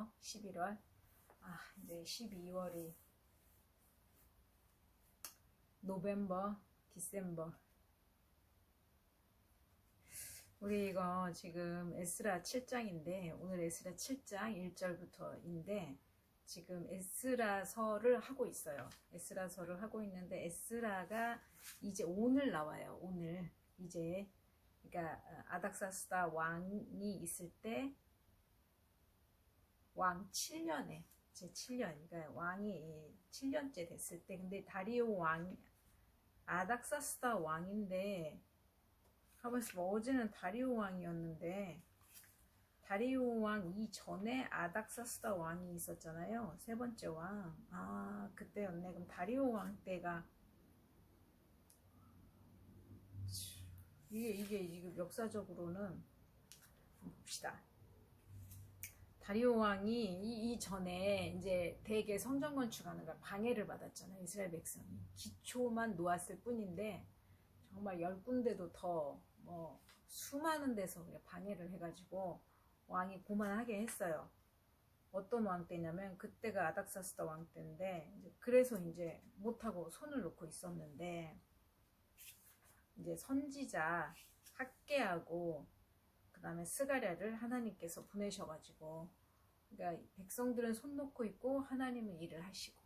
벌써 11월. 이제 12월이 노벰버, 디셈버. 우리 이거 지금 에스라 7장인데 오늘 에스라 7장 1절부터인데 지금 에스라서를 하고 있어요. 에스라서를 하고 있는데 에스라가 이제 오늘 나와요. 오늘 이제 그러니까 아닥사스다 왕이 있을 때 왕 7년에 제 7년 그러니까 왕이 7년째 됐을 때 근데 다리오 왕 아닥사스다 왕인데 가만있어 봐. 어제는 다리오 왕이었는데 다리오 왕 이전에 아닥사스다 왕이 있었잖아요. 세 번째 왕. 그때였네. 그럼 다리오 왕 때가 이게 지금 역사적으로는 봅시다. 다리오 왕이 이전에 이제 대개 성전 건축하는 걸 방해를 받았잖아요. 이스라엘 백성이 기초만 놓았을 뿐인데 정말 10군데도 더 수많은 데서 방해를 해가지고 왕이 고만하게 했어요. 어떤 왕 때냐면 그때가 아닥사스다 왕 때인데 그래서 이제 못하고 손을 놓고 있었는데 이제 선지자 학개하고 그 다음에 스가랴를 하나님께서 보내셔가지고 그러니까 백성들은 손 놓고 있고 하나님은 일을 하시고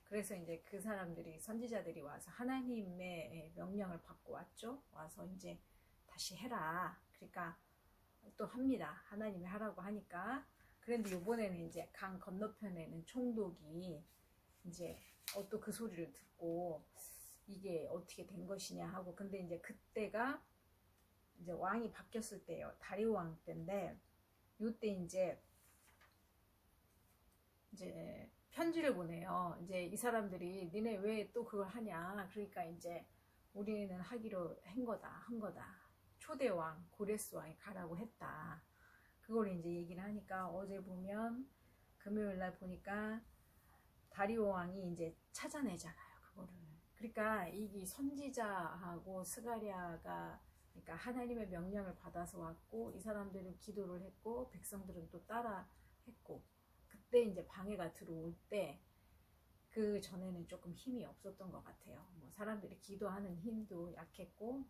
그래서 이제 그 사람들이 선지자들이 와서 하나님의 명령을 받고 왔죠. 와서 이제 다시 해라. 그러니까 또 합니다. 하나님이 하라고 하니까. 그런데 이번에는 이제 강 건너편에는 총독이 이제 또 그 소리를 듣고 이게 어떻게 된 것이냐 하고 근데 이제 그때가 이제 왕이 바뀌었을 때예요. 다리오 왕 때인데 요때 이제 편지를 보내요. 이제 이 사람들이 니네 왜 또 그걸 하냐. 그러니까 이제 우리는 하기로 한 거다. 초대왕 고레스 왕이 가라고 했다. 그걸 이제 얘기를 하니까 어제 보면 금요일 날 보니까 다리오 왕이 이제 찾아내잖아요. 그거를. 그러니까 이게 선지자하고 스가랴가 그러니까 하나님의 명령을 받아서 왔고 이 사람들은 기도를 했고 백성들은 또 따라 했고 그때 이제 방해가 들어올 때 그 전에는 조금 힘이 없었던 것 같아요. 사람들이 기도하는 힘도 약했고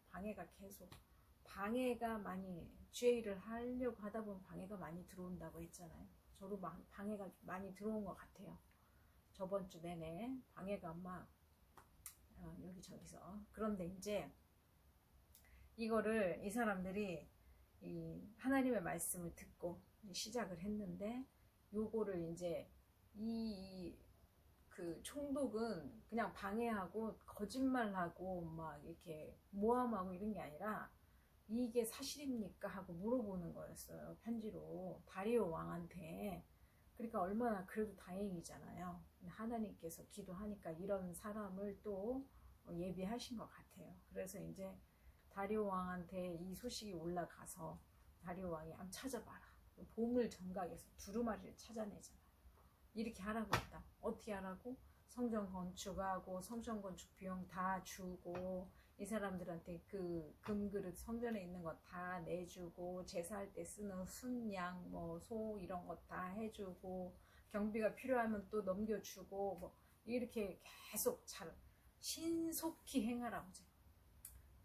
방해가 많이 죄를 하려고 하다 보면 방해가 많이 들어온다고 했잖아요. 저도 방해가 많이 들어온 것 같아요. 저번 주 내내 방해가 막 여기저기서. 그런데 이제 이거를 이 사람들이 이 하나님의 말씀을 듣고 시작을 했는데 요거를 이제 그 총독은 그냥 방해하고 거짓말하고 막 이렇게 모함하고 이런 게 아니라 이게 사실입니까 하고 물어보는 거였어요. 편지로 다리오 왕한테. 그러니까 얼마나 그래도 다행이잖아요. 하나님께서 기도하니까 이런 사람을 또 예비하신 것 같아요. 그래서 이제 다리오 왕한테 이 소식이 올라가서 다리오 왕이 한번 찾아봐라. 보물 정각에서 두루마리를 찾아내잖아. 이렇게 하라고 했다. 어떻게 하라고? 성전 건축하고 성전 건축 비용 다 주고 이 사람들한테 그 금그릇 성전에 있는 거 다 내주고 제사할 때 쓰는 순양 소 이런 거 다 해주고 경비가 필요하면 또 넘겨주고 이렇게 계속 잘 신속히 행하라고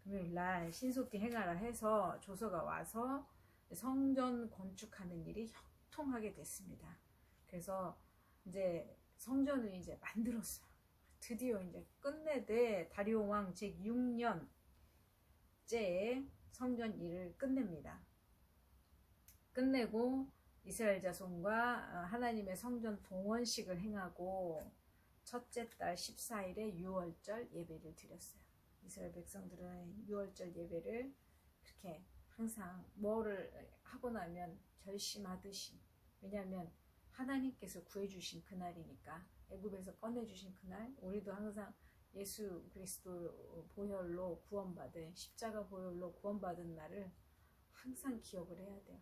금요일날 신속히 행하라 해서 조서가 와서 성전 건축하는 일이 형통하게 됐습니다. 그래서 이제 성전을 이제 만들었어요. 드디어 이제 끝내되 다리오 왕 제6년째에 성전 일을 끝냅니다. 끝내고 이스라엘 자손과 하나님의 성전 동원식을 행하고 첫째 달 14일에 유월절 예배를 드렸어요. 이스라엘 백성들은 유월절 예배를 그렇게 항상 뭐를 하고 나면 결심하듯이 왜냐하면 하나님께서 구해주신 그날이니까 애굽에서 꺼내주신 그날 우리도 항상 예수 그리스도 보혈로 구원받은 십자가 보혈로 구원받은 날을 항상 기억을 해야 돼요.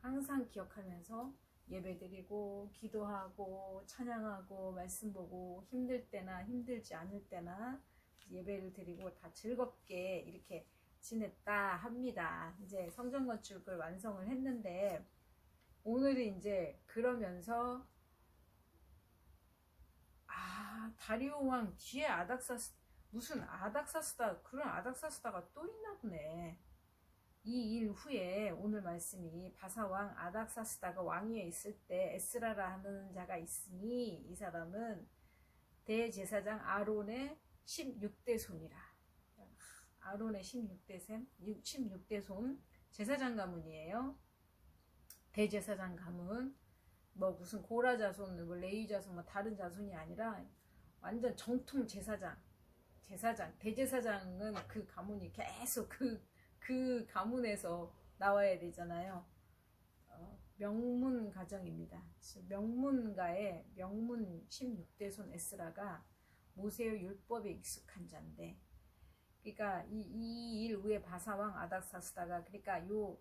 항상 기억하면서 예배드리고 기도하고 찬양하고 말씀 보고 힘들 때나 힘들지 않을 때나 예배를 드리고 다 즐겁게 이렇게 지냈다 합니다. 이제 성전 건축을 완성을 했는데 오늘은 이제 그러면서 다리오 왕 뒤에 무슨 아닥사스다, 그런 아닥사스다가 또 있나 보네. 이 일 후에 오늘 말씀이 바사왕 아닥사스다가 왕위에 있을 때 에스라라 하는 자가 있으니 이 사람은 대제사장 아론의 16대 손이라. 아론의 16대 손 제사장 가문이에요. 대제사장 가문. 뭐 무슨 고라 자손, 뭐 레위 자손, 뭐 다른 자손이 아니라 완전 정통 제사장. 대제사장은 그 가문이 계속 그 가문에서 나와야 되잖아요. 명문 가정입니다. 명문가의 명문 16대 손 에스라가 모세의 율법에 익숙한 자인데, 그러니까 이 일 후에 바사왕 아닥사스다가, 그러니까 요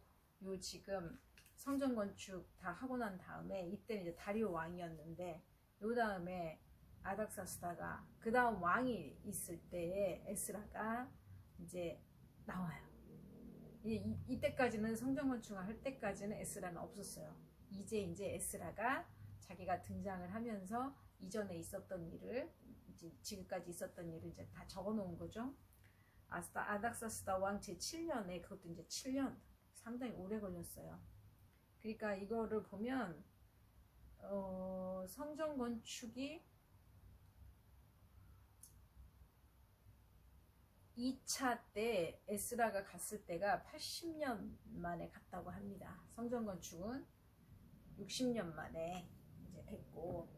지금 성전 건축 다 하고 난 다음에, 이때는 이제 다리오 왕이었는데, 요 다음에 아닥사스다가, 그 다음 왕이 있을 때에 에스라가 이제 나와요. 이때까지는 성전 건축을 할 때까지는 에스라는 없었어요. 이제 에스라가 자기가 등장을 하면서 이전에 있었던 일을, 이제 지금까지 있었던 일을 이제 다 적어 놓은 거죠. 아닥사스다 왕 제7년에, 그것도 이제 7년, 상당히 오래 걸렸어요. 그러니까 이거를 보면 성전 건축이 2차 때 에스라가 갔을 때가 80년 만에 갔다고 합니다. 성전 건축은 60년 만에 이제 됐고,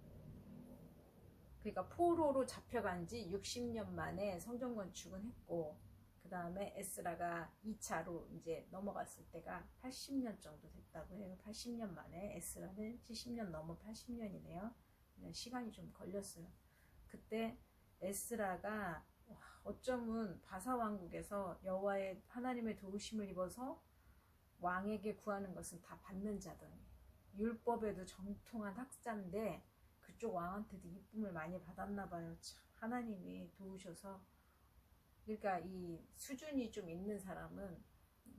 그러니까 포로로 잡혀간 지 60년 만에 성전 건축은 했고, 그 다음에 에스라가 2차로 이제 넘어갔을 때가 80년 정도 됐다고 해요. 80년 만에. 에스라는 70년 넘어 80년이네요. 시간이 좀 걸렸어요. 그때 에스라가 어쩌면 바사왕국에서 여호와의 하나님의 도우심을 입어서 왕에게 구하는 것은 다 받는 자더니, 율법에도 정통한 학자인데 그쪽 왕한테도 이쁨을 많이 받았나 봐요. 참 하나님이 도우셔서. 그러니까 이 수준이 좀 있는 사람은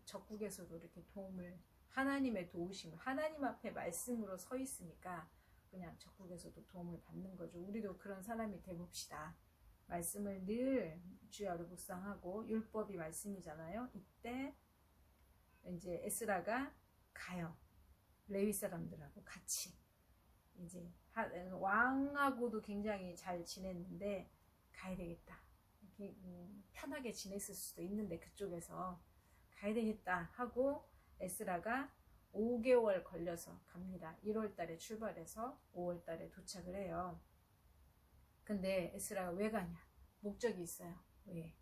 적국에서도 이렇게 도움을, 하나님의 도우심을, 하나님 앞에 말씀으로 서 있으니까 그냥 적국에서도 도움을 받는 거죠. 우리도 그런 사람이 되봅시다. 말씀을 늘 주야로 묵상하고, 율법이 말씀이잖아요. 이때 이제 에스라가 가요. 레위 사람들하고 같이 이제 왕하고도 굉장히 잘 지냈는데 가야 되겠다. 편하게 지냈을 수도 있는데 그쪽에서 가야 되겠다 하고 에스라가 5개월 걸려서 갑니다. 1월 달에 출발해서 5월 달에 도착을 해요. 근데 에스라가 왜 가냐? 목적이 있어요. 왜?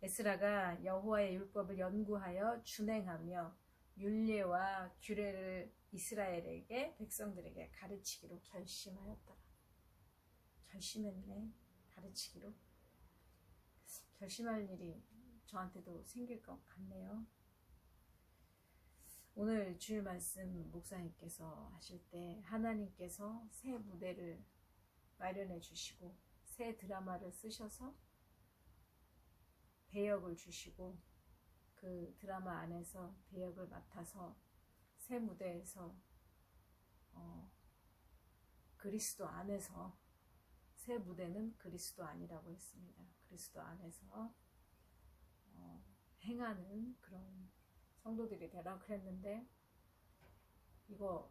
에스라가 여호와의 율법을 연구하여 준행하며 율례와 규례를 이스라엘에게, 백성들에게 가르치기로 결심하였더라. 결심했네. 가르치기로. 결심할 일이 저한테도 생길 것 같네요. 오늘 주일 말씀 목사님께서 하실 때 하나님께서 새 무대를 마련해 주시고 새 드라마를 쓰셔서 배역을 주시고, 그 드라마 안에서 배역을 맡아서 새 무대에서 그리스도 안에서, 새 무대는 그리스도 안이라고 했습니다. 그리스도 안에서 행하는 그런 성도들이 되라 그랬는데, 이거